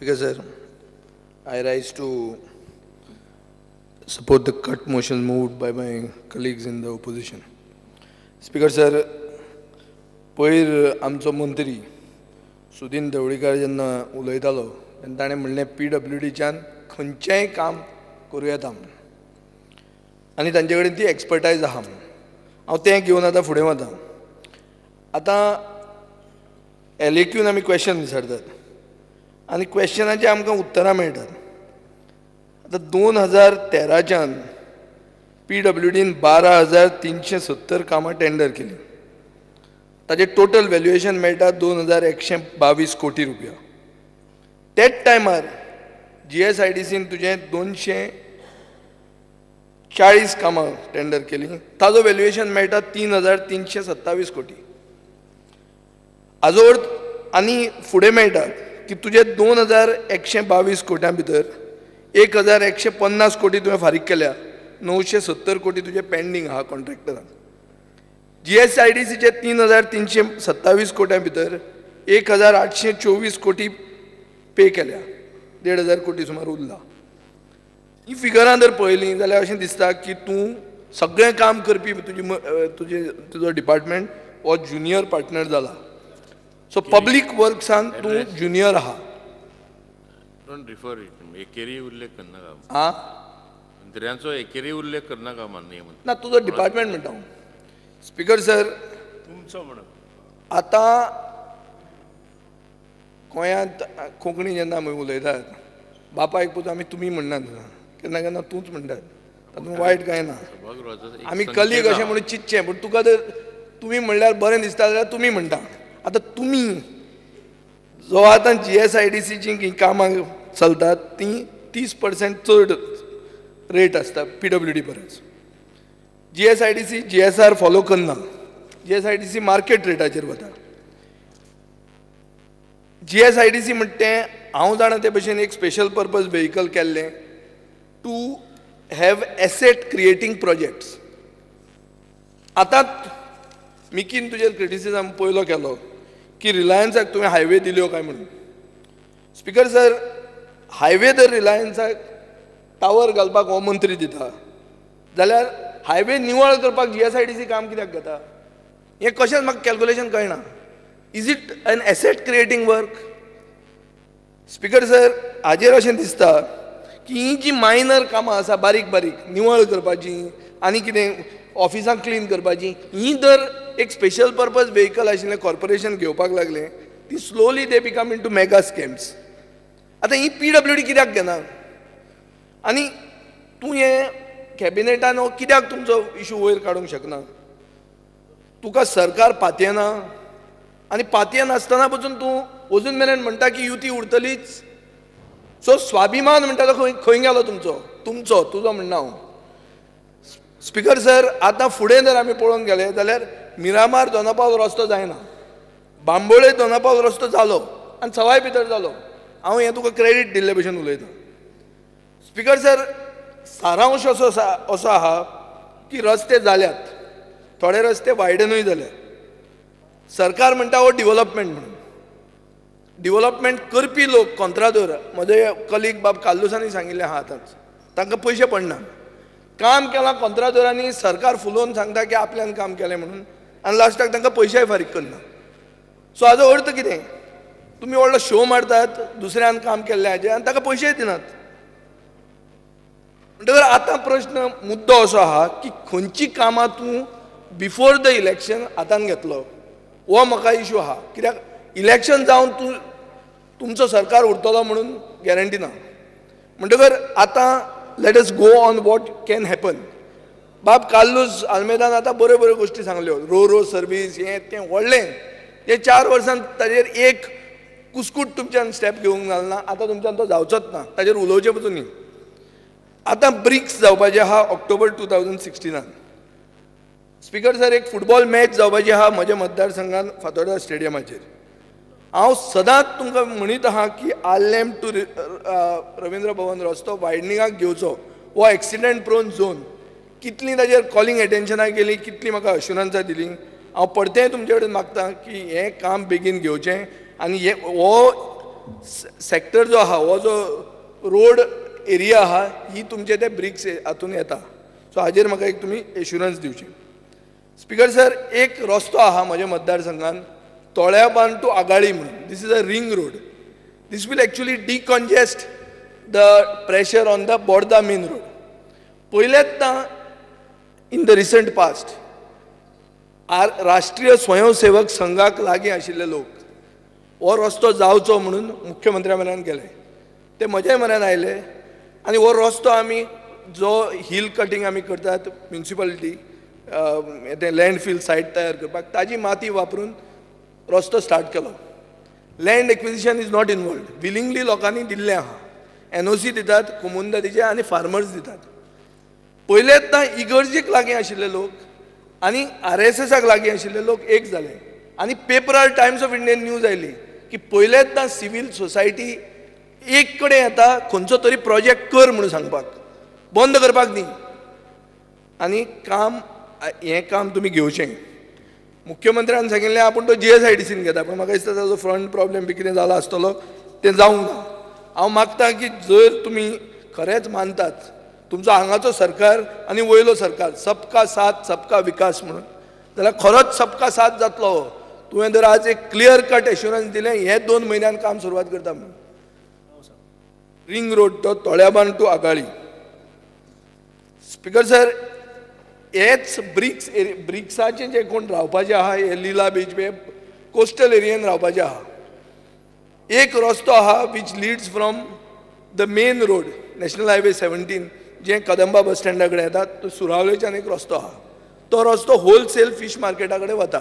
Speaker sir, I rise to support the cut motion moved by my colleagues in the opposition. Speaker sir, पयर आमचो मंत्री सुदीन ढवळीकर जेन्ना उलयतालो तेन्ना ताणें म्हणलें PWDच्यान खंयचेंय काम करूं येता आनी तांचे कडेन ती एक्सपर्टायज आहा. हांव तें घेवन आतां फुडें वतां. आतां LAQन आमी क्वेश्चन विचारतात आनी क्वेश्चनाची आमकां उत्तरां मेळटात. आतां 2013च्यान PWDन 12,370 कामां टेंडर केली. ताजें टोटल वॅल्युएशन मेळटा 2,122 कोटी रुपया. तेच टायमार GSIDCन तुजें 240 कामां टेंडर केली. ताजो वॅल्युएशन मेळटा 3,327 कोटी. हाजो अर्थ आनी फुडें मेळटा की तुजे 2,122 कोट्यां भितर 1,150 कोटी तुवें फारीक केल्या. 970 कोटी तुजे पेंडींग आहा कॉन्ट्रॅक्टरान. GSIDCचे 3,327 कोट्यां भितर 1,824 कोटी पे केल्या. 1,500 कोटी सुमार उरला. ही फिगरां जर पळयलीं जाल्यार अशें दिसता की तूं सगळें काम करपी तुजो डिपार्टमेंट हो ज्युनियर पार्टनर जाला. सो पब्लीक वर्क्सान तूं ज्युनियर आहा. डोंट रिफर इट एकेरी उल्लेख करनाका. आं मंत्र्यांचो एकेरी उल्लेख करनाका माननीय मंत्री. ना तुजो डिपार्टमेंट म्हणटा हांव. स्पीकर सर, तुमचो म्हणून आतां गोंयांत कोंकणी जेन्ना आमी उलयतात बापायक पुतो आमी तुमी म्हणनात, केन्ना केन्ना तूंच म्हणटात. तातूंत वायट कांय ना. आमी कलीग अशें म्हणून चिंतचें. पूण तुका जर तुमी म्हणल्यार बरें दिसता जाल्यार तुमी म्हणटा. आतां तुमी जो आतां GSIDCची कामां चलतात ती 30% चड रेट आसता PWD परस. GSIDC GSR फॉलो करना. GSIDC मार्केट रेटाचेर वता. GSIDC म्हणटा तें हांव जाणा ते भशेन एक स्पेशल पर्पज व्हेहिकल केल्लें to have asset creating projects. आतां मिकीन तुजेर क्रिटिसिजम पयलो केलो की रिलायन्साक तुवें हायवे दिल्यो काय म्हणून. स्पीकर सर, हायवे जर रिलायन्साक टावर घालपाक हो मंत्री दिता जाल्यार हायवे निवळ करपाक GSIDC काम कित्याक घेता? हें कशेंच म्हाका कॅल्क्युलेशन कळना. Is it an asset creating work? Speaker sir, हाजेर अशें दिसता की ही जी मायनर कामां आसा बारीक बारीक निवळ करपाची आनी कितें ऑफिसां क्लीन करपाची, ही जर एक स्पेशल पर्पज व्हेहिकल आशिल्लें कॉर्पोरेशन घेवपाक लागलें ती slowly they become into mega scams. आतां ही PWD कित्याक घेना? आनी तूं हें कॅबिनेटान हो कित्याक तुमचो इशू वयर काडूंक शकना? तुका सरकार पातयेना आनी पातये नासतना पसून तूं अजून मेरेन म्हणटा की युती उरतलीच. सो स्वाभिमान म्हणटा तो खंय गेलो तुमचो तुजो म्हणना हांव. स्पीकर सर, आतां फुडें जर आमी पळोवंक गेले जाल्यार मिरामार दोनापावल रस्तो जायना. बांबोळे दोनापावल रस्तो जालो आनी सवाय भितर जालो. हांव हें तुका क्रेडीट दिल्ले भशेन उलयतां. स्पीकर सर, सारांश असो आहा की रस्ते जाल्यात, थोडे रस्ते वायडनूय जाल्यात. सरकार म्हणटा हो डेव्हलपमेंट म्हणून. डेव्हलपमेंट करपी लोक कंत्रादोर, म्हजे कलीग बाब काल्लुसांनी सांगिल्लें आहा आतांच, तांकां पयशे पडना. काम केलां कंत्रादोरांनी, सरकार फुलोवन सांगता की आपल्यान काम केलें म्हणून आनी लास्टाक तांकां पयशेय फारीक करना. सो हाजो अर्थ कितें? तुमी व्हडलो शो मारतात दुसऱ्यान काम केल्लें हाजें आनी ताका पयशेय दिनात. म्हणटकर आतां प्रश्न मुद्दो असो आहा की खंयची कामां तूं बिफोर द इलेक्शन हातान घेतलो, हो म्हाका इशू आहा. कित्याक इलेक्शन जावन तुमचो सरकार उरतलो म्हणून गॅरंटी ना. म्हणटकर आतां let us go on what can happen. बाब काल्लूस आल्मेदान आतां बऱ्यो बऱ्यो गोश्टी सांगल्यो. रो सर्वीस हें तें व्हडलें. हे 4 वर्सांत ताजेर एक कुस्कूट तुमच्यान स्टेप घेवंक जालना. आतां तुमच्यान तो जावचोच ना. ताजेर उलोवचें पसून न्ही. आतां ब्रिक्स जावपाचें आहा ऑक्टोबर 2016. स्पीकर सर, एक फुटबॉल मॅच जावपाची आहा म्हज्या मतदारसंघान फातोर्डा स्टेडियमाचेर. हांव सदांच तुमकां म्हणीत आहा की आल्लेम टू रवींद्र भवन रस्तो वायडनिंगाक घेवचो. हो एक्सिडेंट प्रोन झोन. कितली ताजेर कॉलिंग एटेन्शनाक गेली, कितली म्हाका अश्युरन्सां दिली. हांव परतेंय तुमचे कडेन मागतां की हें काम बेगीन घेवचें आनी हो सेक्टर जो आहा हो जो रोड एरिया आहा ही तुमचे ते ब्रिक्स हातून येता. सो हाजेर म्हाका एक तुमी एश्युरन्स दिवचे. स्पीकर सर, एक रस्तो आहा म्हज्या मतदारसंघान तोळ्याबान टू आगाळी म्हणून. This is a ring road. This will actually decongest the pressure on the Borda main road. पयलेंदा इन द रिसंट पास्ट राष्ट्रीय स्वयंसेवक संघाक लागीं आशिल्ले लोक हो रस्तो जावचो म्हणून मुख्यमंत्र्या मेरेन गेले. ते म्हज्या मेरेन आयले आनी हो रस्तो आमी जो हिल कटींग आमी करतात म्युनिसिपालिटी ते लँडफील सायट तयार करपाक ताजी माती वापरून रस्तो स्टार्ट केलो. Land acquisition is not involved. Willingly लोकांनी दिल्लें आहा. NOC दितात कोमुनदादीचे आनी फार्मर्स दितात. पयलेंदा इगर्जेक लागीं आशिल्ले लोक आनी RSSक लागीं आशिल्ले लोक एक जाले आनी पेपरार Times of Indian news oily की पयलेंदा सिवील सोसायटी एक कडेन येता खंयचो तरी प्रोजेक्ट कर म्हणून सांगपाक, बंद करपाक न्ही. आनी हें काम तुमी घेवचें. मुख्यमंत्र्यान सांगिल्लें आपूण तो GSIDCन घेता, पण म्हाका दिसता ताजो फ्रंट प्रॉब्लेम बी कितें जालो आसतलो, तें जावंक ना. हांव मागतां की जर तुमी खरेंच मानतात तुमचो हांगाचो सरकार आनी वयलो सरकार सबका साथ सबका विकास म्हणून, जाल्यार खरोच सबका साथ जातलो. तुवें जर आज एक क्लियर कट एश्युरन्स दिलें हे 2 म्हयन्यान काम सुरवात करता म्हणून. रिंग रोड तो तोळ्याबान टू आगाळी. स्पीकर सर, हेच ब्रिक्साचे जे कोण रावपाचे आहा हे लिला बीच बे कोस्टल एरियेन रावपाचे आहा. एक रस्तो आहा which leads from the main road national highway 17 जे कदंबा बस स्टँडा कडेन येता, तो सुरावलेच्यान एक रस्तो आहा. तो रस्तो होलसेल फीश मार्केटा कडेन वता.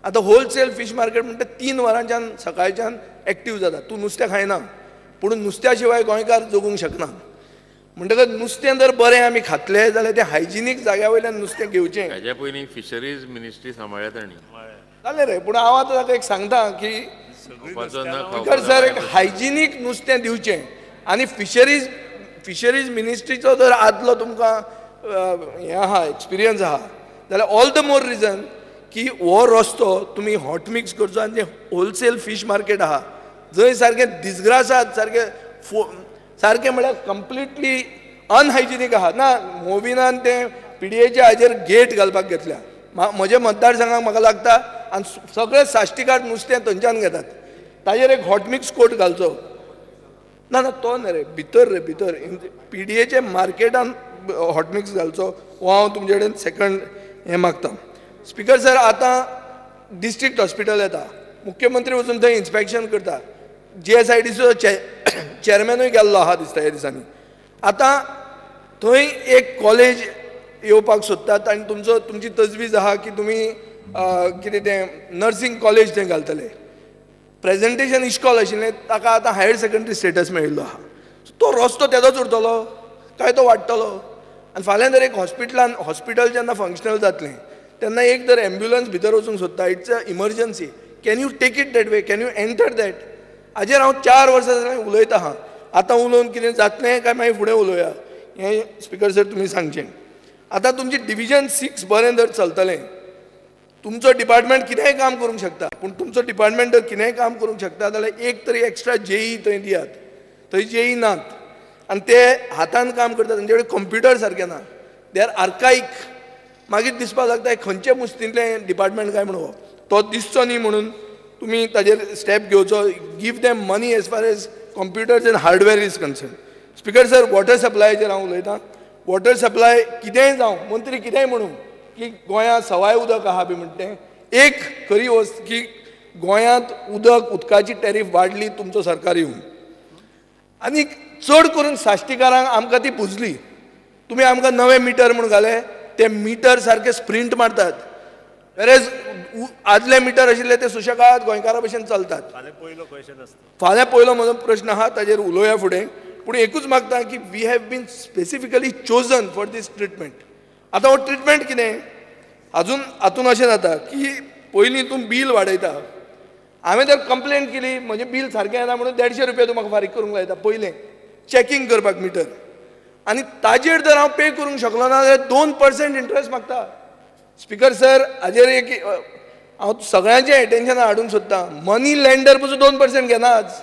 आतां होलसेल फीश मार्केट म्हणटा 3 वरांच्यान सकाळच्यान एक्टीव जाता. तूं नुस्तें खायना, पूण नुस्त्या शिवाय गोंयकार जगूंक शकना. म्हणटकच नुस्तें जर बरें आमी खातले जाल्यार तें हायजिनीक जाग्या वयल्यान नुस्तें घेवचें. हेज्या पयलीं फिशरीज मिनिस्ट्री सांबाळ्ळ्या तांणी. जालें रे, पूण हांव आतां ताका एक सांगता की स्पीकर सर, एक हायजिनीक नुस्तें दिवचें. आनी फिशरीज मिनिस्ट्रीचो जर आदलो तुमकां हें आहा एक्सपिरियन्स आहा जाल्यार ऑल द मोर रिजन की हो रस्तो तुमी हॉट मिक्स करचो आनी जे होलसेल फीश मार्केट आहा जंय सारकें दिसग्रासात, सारकें म्हळ्यार कंप्लिटली अनहायजिनीक आहा ना. मोविनान तें PDAच्या हाजेर गेट घालपाक घेतल्या. म्हज्या मतदारसंघाक म्हाका लागता आनी सगळे साश्टीकाट नुस्तें थंयच्यान घेतात. ताजेर एक हॉट मिक्स कोट घालचो. ना तो न्ही रे, भितर PDAचे मार्केटान हॉट मिक्स घालचो. हो हांव तुमचे कडेन सेकंड हें मागतां. स्पीकर सर, आतां डिस्ट्रिक्ट हॉस्पिटल येता, मुख्यमंत्री वचून थंय इन्स्पेक्शन करता. GSIDCचो चेअरमॅनूय गेल्लो आहा दिसता ह्या दिसांनी. आतां थंय एक कॉलेज येवपाक सोदतात आनी तुमची तजवीज आहा की तुमी कितें तें नर्सिंग कॉलेज थंय घालतले. प्रेजेंटेशन इश्कॉल आशिल्लें, ताका आतां हायर सेकंडरी स्टेटस मेळिल्लो आहा. तो रस्तो तेजोच उरतलो काय तो वाडटलो? आनी फाल्यां जर एक हॉस्पिटल जेन्ना फंक्शनल जातलें तेन्ना एक जर एम्ब्युलन्स भितर वचूंक सोदता, it's a emergency, can you take it that way, can you enter that? हाजेर हांव 4 वर्सां जाल्यार उलयता आहा. आतां उलोवन कितें जातलें काय मागीर फुडें उलोवया हें स्पीकर सर तुमी सांगचें. आतां तुमची डिव्हिजन 6 बरें जर चलतलें, तुमचो डिपार्टमेंट कितेंय काम करूंक शकता, पूण तुमचो डिपार्टमेंट जर कितेंय काम करूंक शकता जाल्यार एक तरी एक्स्ट्रा JE थंय दियात. थंय JE नात आनी ते हातान काम करतात, तांचे कडेन कंप्युटर सारके ना, दे आर आर्काईक. मागीर दिसपाक लागता खंयचे मुस्तींतलें डिपार्टमेंट काय म्हणून तो दिसचो न्ही म्हणून तुमी ताजेर स्टेप घेवचो. Give them money as far as computers and hardware is concerned. Speaker sir, water सप्लायाचेर हांव उलयतां. वॉटर सप्लाय कितेंय जावं, मंत्री कितेंय म्हणून की गोंयांत सवाय उदक आहा बी म्हणटें, एक खरी वस्त की गोंयांत उदकाची टॅरीफ वाडली तुमचो सरकार येवन. आनी चड करून साश्टीकारांक आमकां ती पुजली. तुमी आमकां नवे मिटर म्हूण घाले, ते मिटर सारके स्प्रिंट मारतात. वेरेज आदले मिटर आशिल्ले ते सुशेगाद गोंयकारा भशेन चलतात. फाल्यां पयलो म्हजो प्रश्न आहा, ताजेर उलोवया फुडें. पूण एकूच मागता की we have been specifically chosen for this treatment. आतां हो ट्रिटमेंट कितें? हातून अशें जाता की पयलीं तूं बील वाडयता. हांवें जर कंप्लेंट केली, म्हजें बील सारकें येना म्हणून 150 रुपया तूं म्हाका फारीक करूंक लायता पयलें चॅकींग करपाक मिटर. आनी ताजेर जर हांव पे करूंक शकलो ना जाल्यार 2% इंट्रस्ट मागता. स्पीकर सर, हाजेर एक हांव सगळ्यांचें एटेन्शन हाडूंक सोदतां. मनी लँडर पसून 2% घेनाच.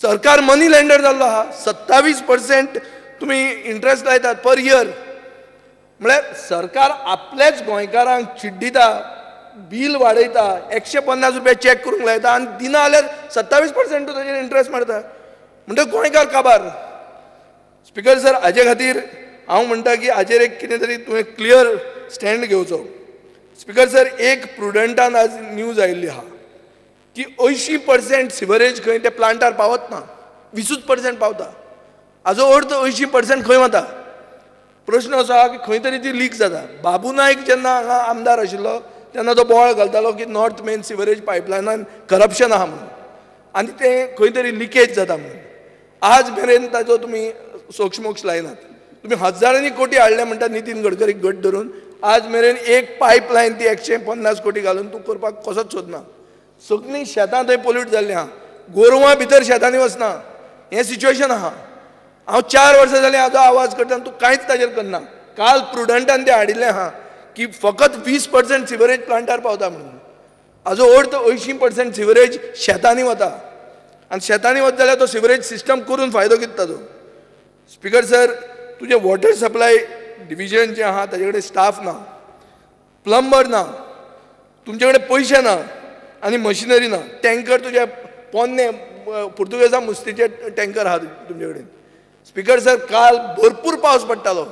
सरकार मनी लेंडर जाल्लो आहा. 27% तुम्ही इंट्रस्ट लायतात पर इयर. म्हळ्यार सरकार आपल्याच गोंयकारांक चिड्डिता, बील वाडयता, 150 रुपया चॅक करूंक लायता आनी दिना जाल्यार 27% ताचेर इंट्रस्ट मारता. म्हणटकीर गोंयकार काबार. स्पीकर सर, हाजे खातीर हांव म्हणटा की हाजेर एक कितें तरी तुवें क्लियर स्टँड घेवचो. स्पीकर सर, एक प्रुडंटान आज न्यूज आयिल्ली आहा की 80% सिवरेज खंय ते प्लांटार पावत ना, 20% पावता. हाजो अर्थ 80% खंय वता? प्रश्न असो आहा की खंय तरी ती लीक जाता. बाबू नायक जेन्ना हांगा आमदार आशिल्लो तेन्ना तो बोवाळ घालतालो की नॉर्थ मेन सिवरेज पायपलायनान करप्शन आहा म्हणून आनी तें खंय तरी लिकेज जाता म्हणून. आज मेरेन ताजो तुमी सोक्षमोक्ष लायनात. तुमी हजारांनी कोटी हाडले म्हणटा नितीन गडकरीक घट धरून. आज मेरेन एक पायपलायन ती 150 कोटी घालून तूं करपाक कसोच सोदना. सगळीं शेतां थंय पोल्यूट जाल्लीं आहा. गोरवां भितर शेतांनी वचना. हें सिच्युएशन आहा. हांव 4 वर्सां जालीं हाजो आवाज करता आनी तूं कांयच ताजेर करना. काल प्रुडंटान तें हाडिल्लें आहा की फकत 20% सिवरेज प्लांटार पावता म्हणून. हाजो अर्थ 80% सिवरेज शेतांनी वता आनी शेतांनी वता जाल्यार तो सिवरेज सिस्टम करून फायदो कितें ताजो? स्पीकर सर, तुजें वॉटर सप्लाय डिविजन जें आहा ताजे कडेन स्टाफ ना, प्लंबर ना, तुमचे कडेन पयशे ना आनी मशिनरी ना. टँकर तुजे पोन्ने पुर्तुगेजां मुस्तीचे टँकर आहा तुमचे कडेन. स्पीकर सर, काल भरपूर पावस पडटालो.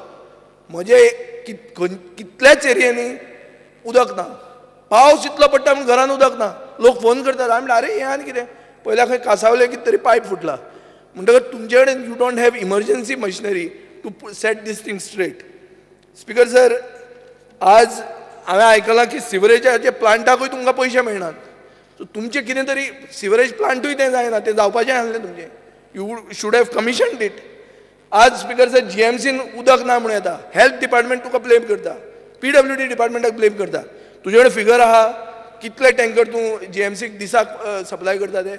म्हजे कितल्याच एरियांनी उदक ना. पावस इतलो पडटा म्हूण घरान उदक ना. लोक फोन करतात. हांवें म्हणलें आरे हें आनी कितें, पयल्या खंय कांसावले कितें तरी पायप फुटला. म्हणटकच तुमचे कडेन you don't have emergency machinery to set this thing straight. Speaker sir, आज हांवें आयकलां की सिवरेजाचे प्लांटाकूय तुमकां पयशे मेळनात. सो तुमचें कितें तरी सिवरेज प्लांटूय तें जायना. तें जावपाचें आसलें तुमचें. You should have commissioned it. आज स्पीकर सर, जीएमसीन उदक ना म्हणून येता. हेल्थ डिपार्टमेंट तुका ब्लेम करता, PWD डिपार्टमेंटाक ब्लेम करता. तुजे कडेन फिगर आहा कितले टँकर तूं जीएमसीक दिसाक सप्लाय करता ते?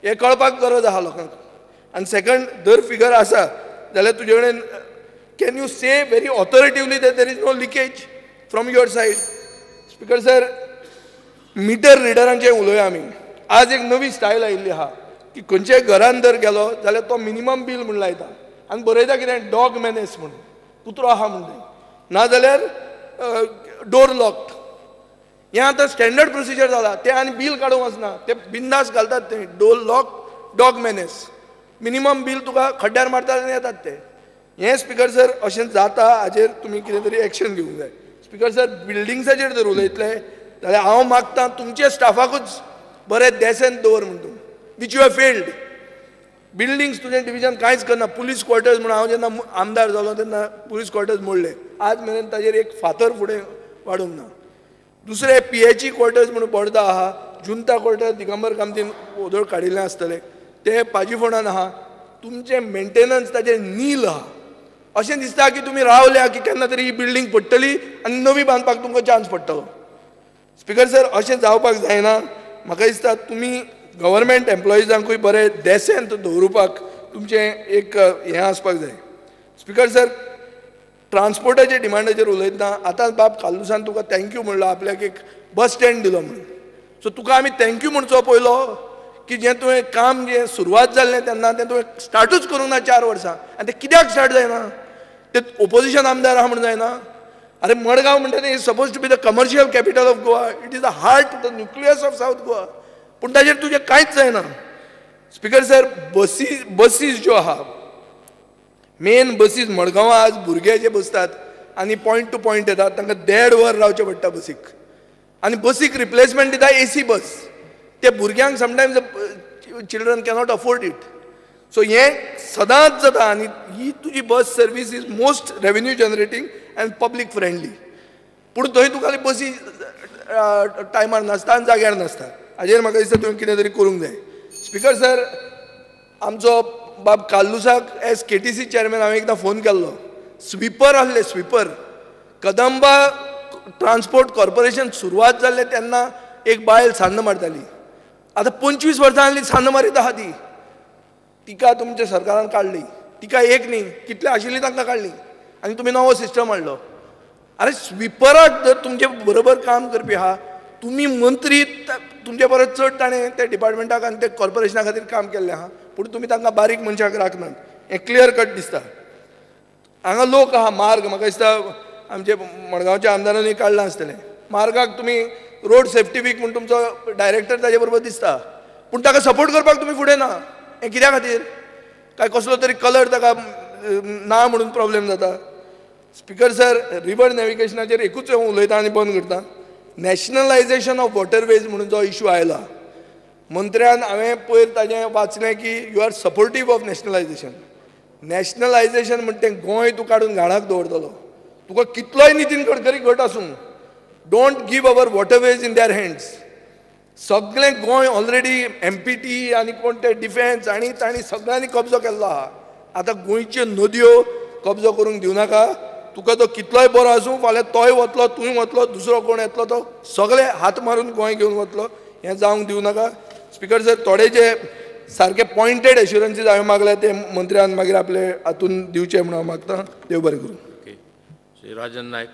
हें कळपाक गरज आहा लोकांक. आनी सेकंड, जर फिगर आसा जाल्यार तुजे कडेन can you say very authoritatively that there is no leakage from your side? Speaker sir, meter रिडरांचें उलोवया आमी. आज एक नवी स्टायल आयिल्ली आहा की खंयच्याय घरान जर गेलो जाल्यार तो मिनिमम बील म्हूण लायता आनी बरयता कितें डॉग मॅनेस म्हणून, कुत्रो आहा म्हणून. नाजाल्यार डोर लॉक्ड. हें आतां स्टँडर्ड प्रोसिजर जाला. ते आनी बील काडूंक वचना. ते बिंदास घालतात ते door lock, dog menace. Minimum bill तुका खड्ड्यार मारतात आनी येतात ते. हें स्पीकर सर अशें जाता, हाजेर तुमी कितें तरी एक्शन घेवंक जाय. स्पीकर सर, बिल्डिंग्साचेर जर उलयतले जाल्यार हांव मागतां तुमच्या स्टाफाकूच बरें देसेंत दवर म्हणून, which you have failed. Buildings तुजें डिविजन कांयच करना. पुलीस क्वॉर्टर्स म्हणून हांव जेन्ना आमदार जालो तेन्ना पुलीस क्वॉर्टर्स मोडले. आज मेरेन ताजेर एक फातर फुडें वाडूंक ना. दुसरे PHE क्वॉर्टर्स म्हणून बोर्डा आहा, जुंता क्वॉर्टर दिगंबर कामतीन वोदोळ काडिल्लें आसतलें ते पाजीफोंडान आहा. तुमचें मेंटेनन्स ताजेर नील आहा. अशें दिसता की तुमी रावल्या की केन्ना तरी ही बिल्डींग पडटली आनी नवी बांदपाक तुमकां चान्स पडटलो. स्पीकर सर, अशें जावपाक जायना. म्हाका दिसता तुमी गव्हर्मेंट एम्प्लॉइजांकूय बरें देसेंत दवरुपाक तुमचें एक हें आसपाक जाय. स्पीकर सर, ट्रान्सपोर्टाच्या डिमांडाचेर उलयतना आतां बाब कालुसान तुका थँक्यू म्हणलो, आपल्याक एक बस स्टँड दिलो म्हणून. सो तुका आमी थँक्यू म्हणचो पयलो की जें तुवें काम जें सुरवात जाल्लें तेन्ना तें तुवें स्टार्टूच करूंक ना 4 वर्सां. आनी तें कित्याक स्टार्ट जायना? ते ओपोजिशन आमदार आहा म्हणून जायना? अरे मडगांव म्हणटा तें suppose to be the commercial capital of Goa. It is the heart, the nucleus of South Goa. पूण ताजेर तुजें कांयच जायना. स्पीकर सर, बसीस ज्यो आहा, मेन बसीस मडगांवां आज भुरगे जे बसतात आनी पॉयंट टू पॉयंट येतात तांकां 1.5 वर रावचें पडटा बसीक. आनी बसीक रिप्लेसमेंट दिता AC बस. ते भुरग्यांक sometimes children cannot afford it. So हें सदांच जाता. आनी ही तुजी bus service is most revenue generating and public friendly. पूण थंय तुका बसी टायमार नासता आनी जाग्यार नासता. हाजेर म्हाका दिसता तुवें कितें तरी करूंक जाय. स्पीकर सर, आमचो बाब कालुसाक एज KTC चेअरमॅन हांवें एकदां फोन केल्लो. स्विपर आसले, स्विपर. कदंबा ट्रान्सपोर्ट कॉर्पोरेशन सुरवात जाल्लें तेन्ना एक बायल सान्न मारताली. आतां 25 वर्सां जालीं सान्न मारीत आहा ती. तिका तुमच्या सरकारान काडली. तिका एक न्ही, कितले आशिल्ली तांकां काडली आनी तुमी नवो सिस्टम हाडलो. अरे स्विपराक जर तुमचे बरोबर काम करपी आहा, तुमी मंत्री तुमचे परस चड ताणें त्या डिपार्टमेंटाक आनी त्या कॉर्पोरेशना खातीर काम केल्लें आहा पूण तुमी तांकां बारीक मनशाक राखनात हें क्लियर कट दिसता. हांगा लोक आहा मार्ग म्हाका दिसता आमचे मडगांवच्या आमदारांनी काडलां आसतलें मार्गाक तुमी रोड सेफ्टी वीक म्हूण तुमचो डायरेक्टर ताजे बरोबर दिसता पूण ताका सपोर्ट करपाक तुमी फुडें ना. हें कित्या खातीर काय कसलो तरी कलर ताका ना म्हणून प्रॉब्लेम जाता. स्पिकर सर रिवर नॅविगेशनाचेर एकूच हांव उलयतां आनी बंद करतां. नॅशनलायजेशन ऑफ वॉटरवेज म्हणून जो इशू आयला मंत्र्यान हांवें पयर ताजें वाचलें की you R supportive of nationalisation. Nationalisation म्हणटा तें गोंय तूं काडून घाणाक दवरतलो. तुका कितलोय नितीन गडकरी गट आसूं don't give our waterways in their hands. सगळें गोंय ऑलरेडी MPT आनी कोण ते डिफेन्स आनी तांणी सगळ्यांनी कब्जो केल्लो आहा. आतां गोंयच्यो नदयो कब्जो करूंक दिवनाका. तुका तो कितलोय बरो आसूं फाल्यां तोय वतलो तूंय वतलो दुसरो कोण येतलो तो सगळे हात मारून गोंय घेवन वतलो. हें जावंक दिवनाका. स्पिकर सर थोडे जे सारके पॉयंटेड एश्युरन्सीस हांवें मागले ते मंत्र्यान मागीर आपले हातून दिवचे म्हणून हांव मागतां. देव बरें करूं. ओके. श्री राजन नायक.